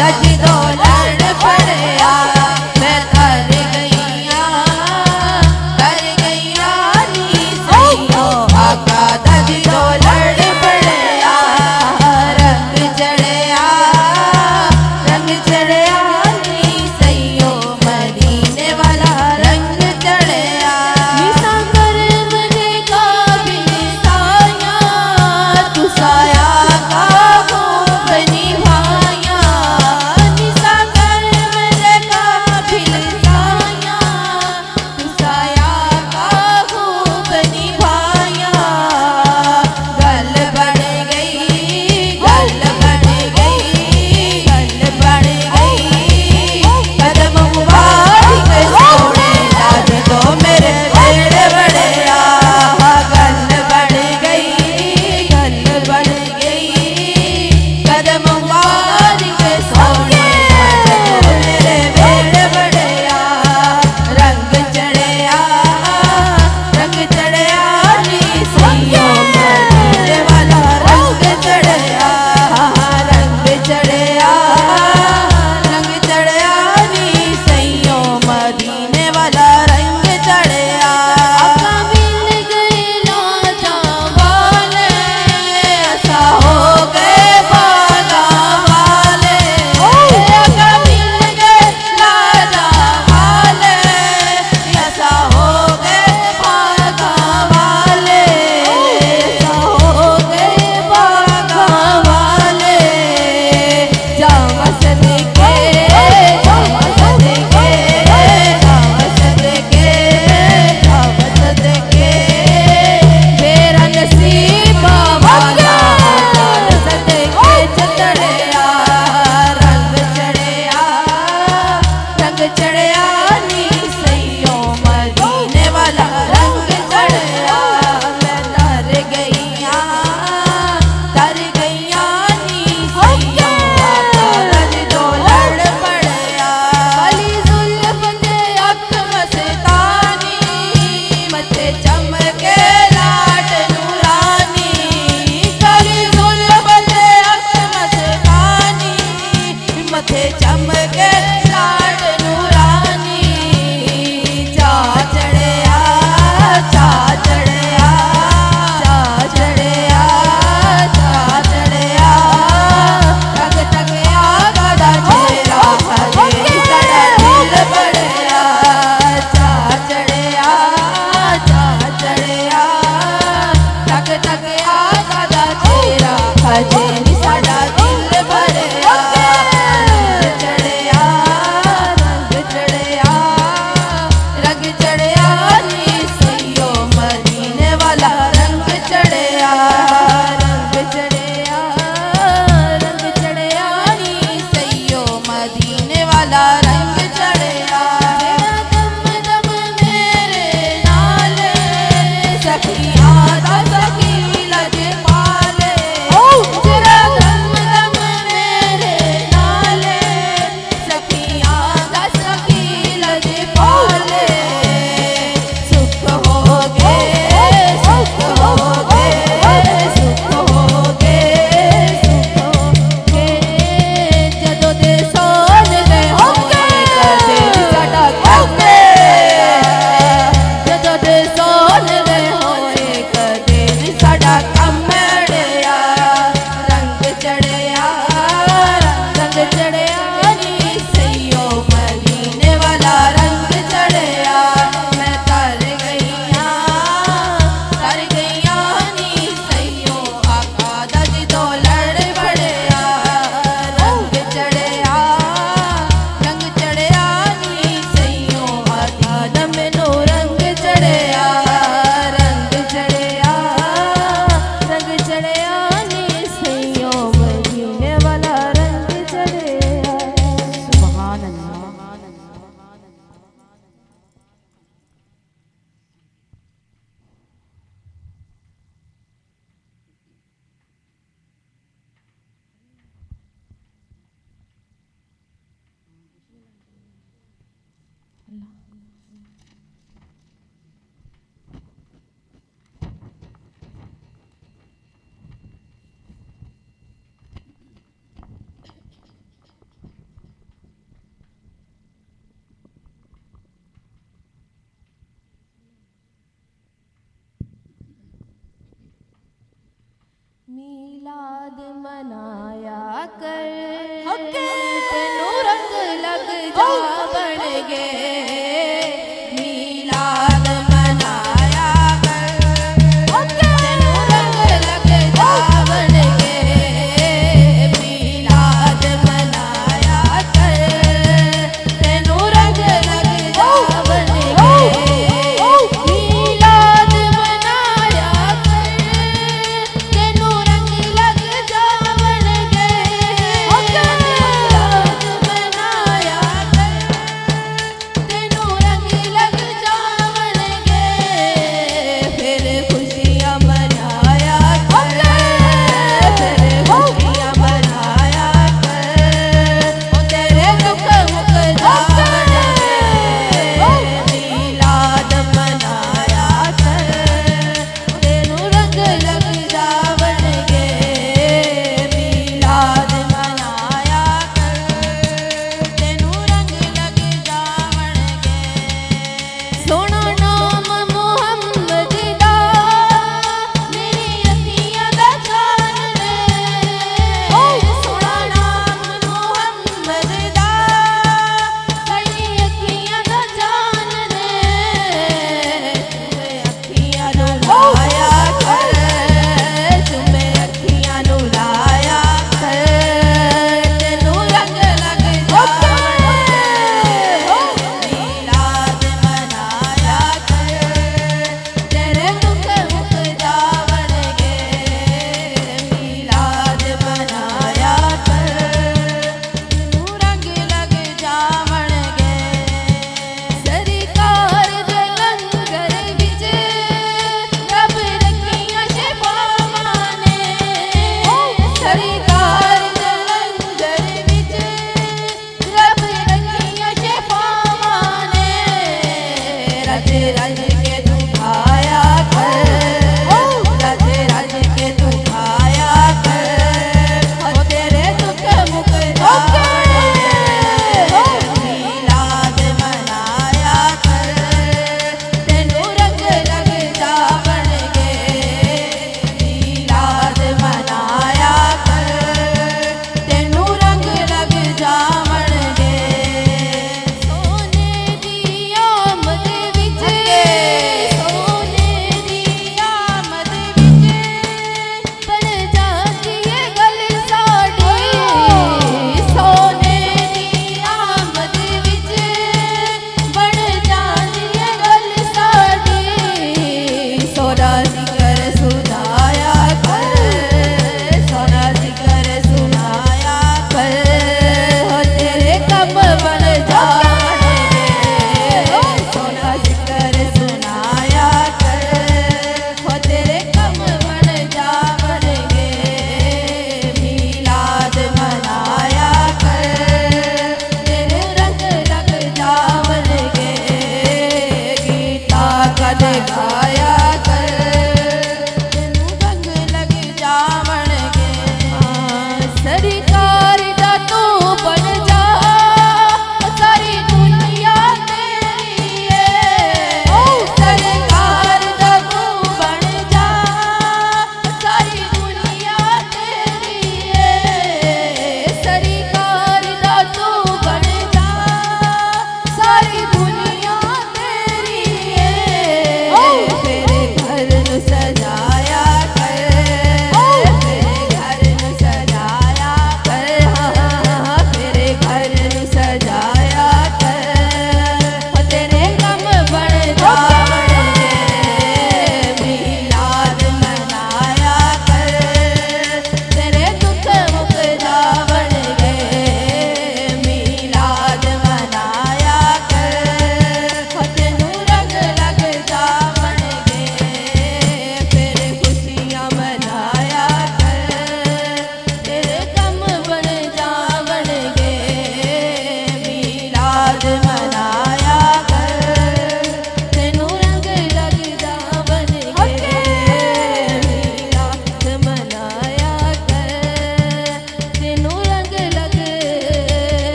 दज दो लड़ पड़या मैं तर गईया नी सैयो आका दज दो लड़ पड़या रंग चढ़या नी सैयो मदीने वाला रंग चढ़या निसाकर मने काबिल साया तू साया का बनी भाया तेनू रंग लग जावणगे मीलाद मनाया कर तेनू रंग लग जावणगे मीलाद मनाया कर तेनू रंग लग जावणगे मीलाद मनाया कर तेनू रंग लग जावणगे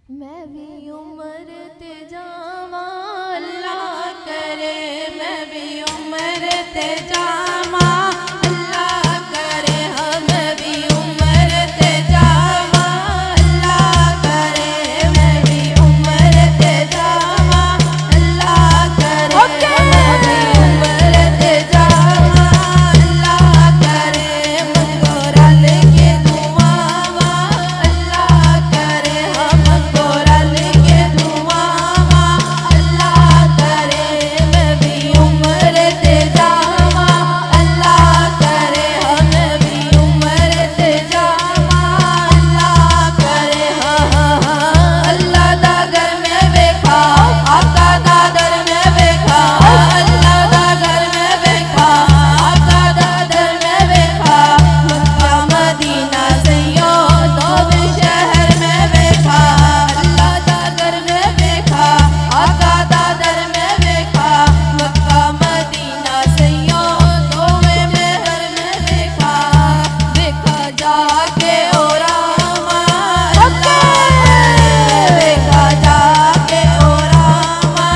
मैं भी उम्र ते जावा अल्लाह करे, मैं भी उम्र ते जावा अल्लाह करे, हम भी उम्र ते जावा अल्लाह करे, मैं भी उम्र ते जावा अल्लाह करे, मैं भी उम्र ते जावा अल्लाह करे, मको रल के दुआवा अल्लाह करे, हमको रल के दुआवा अल्लाह करे, मैं भी उम्र ते जावा अल्लाह करे, हम भी उम्र ते जावा अल्लाह करे। अल्लाह दा घर में वेखा, आका दा दर में वेखा, अल्लाह दा घर में वेखा, आका दा दर में वेखा, मक्का मदीना सैयो दोवे शहर में वेखा, अल्लाह दा घर में वेखा, आका दा दर में वेखा, मक्का मदीना सैयो दोवे महर में वेखा, वेखा जाके ओ रामा अल्लाह करे, वेखा जाके ओ रामा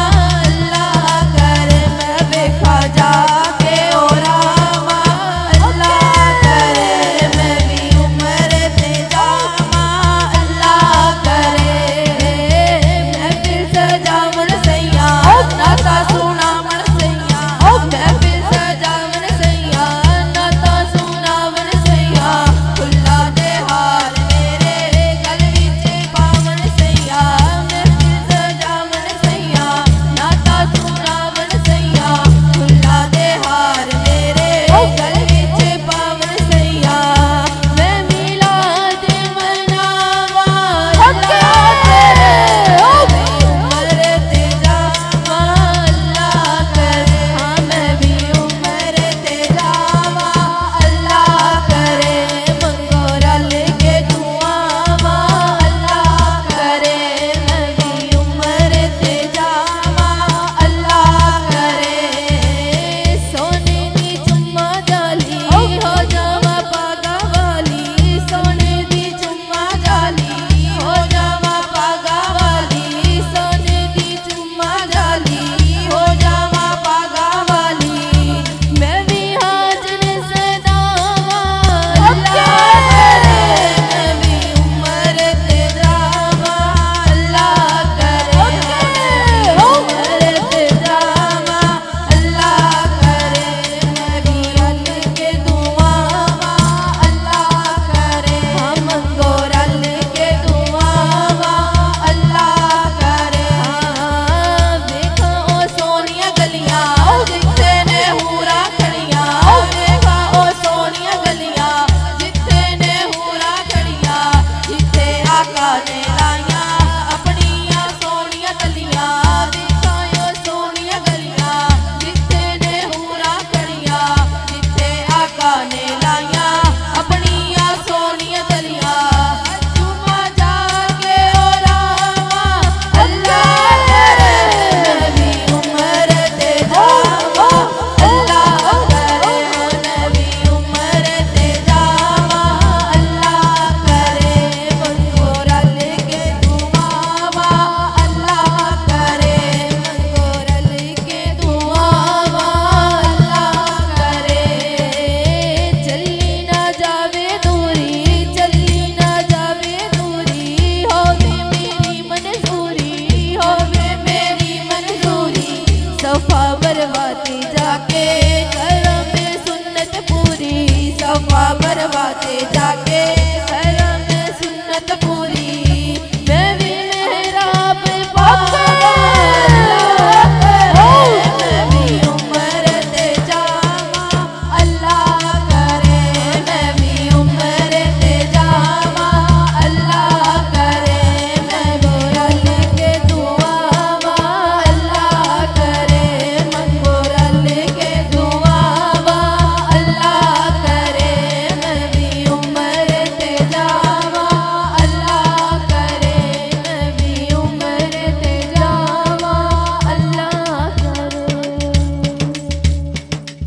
अल्लाह करे, मैं वेखा जाके ओ रामा अल्लाह करे, मैं भी उम्र ते जावा अल्लाह करे, मैं फिर सजावन सैया नाता सुनावन सैया, मैं फिर सजावन सैया नाता सुनावन सैया, खुला दे हार मेरे गल विच पावन सैया, मैं फिर सजावन सैया नाता सुनावन सैया, खुला दे हार मेरे गल विच पावन सैया, मैं मिलाद मनावा अल्लाह करे, उम्र ते जावा अल्लाह करे, हाँ मैं भी उम्र ते जावा अल्लाह करे, मंगो रल के दुआवा अल्लाह करे, मैं भी उम्र ते जावा अल्लाह करे, सोने दी चुम्मा जाली हो जावा पागा वाली, सोने दी चुम्मा जाली हो जावा पागा वाली, सोने दी चुम्मा जाली हो जावा पागा वाली, मैं भी हाजिर सदावा अल्लाह करे, मैं भी उम्र ते जावा अल्लाह करे, उम्र ते जावा अल्लाह करे, मैं भी रल के दुआवा अल्लाह करे, हमको रल के दुआवा अल्लाह करे। देखा ओ सोनिया गलियां जिथे ने हूरा खड़ियां, देखा ओ सोनिया गलियां जिथे ने हूरा खड़ियां, जिथे आका ने लाइयां अपनियां सोनिया तलियां, देखा ओ सोनिया गलियां जिथे ने हूरा खड़ियां, जिथे आका ने लाइयां अपनियां सोनिया तलियां, जुमा जाके ओ रामा अल्लाह करे, मैं भी उम्र ते जावा अल्लाह करे, मैं भी उम्र ते जावा अल्लाह करे, मनको रल के दुआवा अल्लाह करे, मनको रल के दुआवा अल्लाह करे, चली ना जावे दूरी, चली ना जावे दूरी, होवे मेरी मंजूरी, होवे मेरी मंजूरी, सफा बरवाते जाके करा में सुन्नत पूरी, सफा बरवाते जाके करा में सुन्नत पूरी।